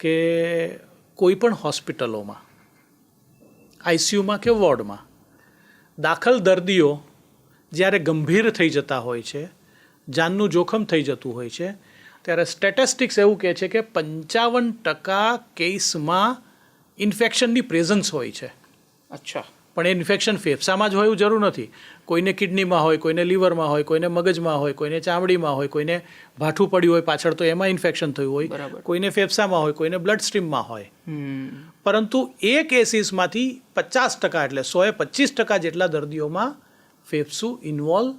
કે કોઈ પણ હોસ્પિટલોમાં આઈસીયુમાં કે વોર્ડમાં દાખલ દર્દીઓ જ્યારે ગંભીર થઈ જતા હોય છે, જાનનું જોખમ થઈ જતું હોય છે, ત્યારે સ્ટેટિસ્ટિક્સ એવું કહે છે કે 55% કેસમાં ઇન્ફેક્શનની પ્રેઝન્સ હોય છે. અચ્છા. પણ એ ઇન્ફેક્શન ફેફસામાં જ હોય એવું જરૂર નથી. કોઈને કિડનીમાં હોય, કોઈને લીવરમાં હોય, કોઈને મગજમાં હોય, કોઈને ચામડીમાં હોય, કોઈને ભાઠું પડ્યું હોય પાછળ તો એમાં ઇન્ફેક્શન થયું હોય, બરાબર. કોઈને ફેફસામાં હોય, કોઈને બ્લડ સ્ટ્રીમમાં હોય. પરંતુ એ કેસીસમાંથી 50% એટલે 125% જેટલા દર્દીઓમાં ફેફસું ઇન્વોલ્વ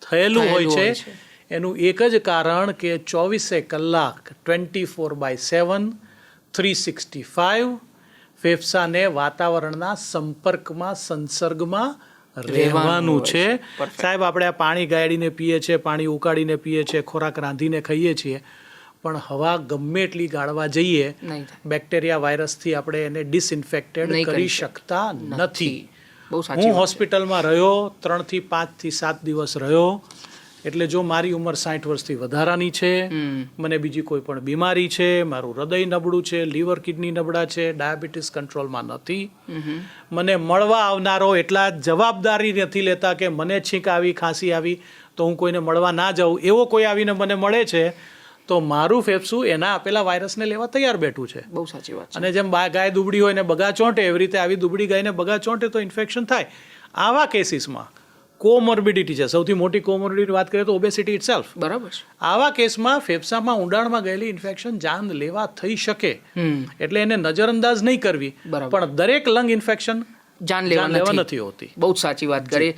થયેલું હોય છે. એનું એક જ કારણ કે 24 કલાક 24/7 365 ફેફસાને વાતાવરણના સંપર્કમાં સંસર્ગમાં રહેવાનું છે. સાહેબ, આપણે આ પાણી ગાળીને પીએ છીએ, પાણી ઉકાળીને પીએ છીએ, ખોરાક રાંધીને ખાઈએ છીએ, પણ હવા ગમે એટલી ગાળવા જઈએ બેક્ટેરિયા વાયરસથી આપણે એને ડિસઇન્ફેક્ટેડ કરી શકતા નથી. હું હોસ્પિટલમાં રહ્યો 3 થી 5 થી 7 દિવસ રહ્યો. એટલે જો મારી ઉંમર 60 વર્ષથી વધારાની છે, મને બીજી કોઈ પણ બીમારી છે, મારું હૃદય નબળું છે, લીવર કિડની નબળા છે, ડાયાબિટીસ કંટ્રોલમાં નથી, મને મળવા આવનારો એટલા જવાબદારી નથી લેતા કે મને છીંક આવી, ખાંસી આવી તો હું કોઈને મળવા ના જાઉં, એવો કોઈ આવીને મને મળે છે તો મારું ફેફસું એના આપેલા વાયરસને લેવા તૈયાર બેઠું છે. બહુ સાચી વાત છે. અને જેમ ગાય દુબળી હોય ને બગા ચોંટે, એવી રીતે આવી દુબળી ગાયને બગા ચોંટે તો ઇન્ફેક્શન થાય. આવા કેસીસમાં કોમોર્બિડિટી છે, સૌથી મોટી કોમોર્બિડિટી વાત કરીએ તો ઓબેસિટી ઇટસેલ્ફ. બરાબર. આવા કેસમાં ફેફસામાં ઊંડાણમાં ગયેલી ઇન્ફેક્શન જાન લેવા થઈ શકે, એટલે એને નજરઅંદાજ નહીં કરવી, પણ દરેક લંગ ઇન્ફેક્શન જાન લેવા નથી હોતી. બહુ સાચી વાત કરી.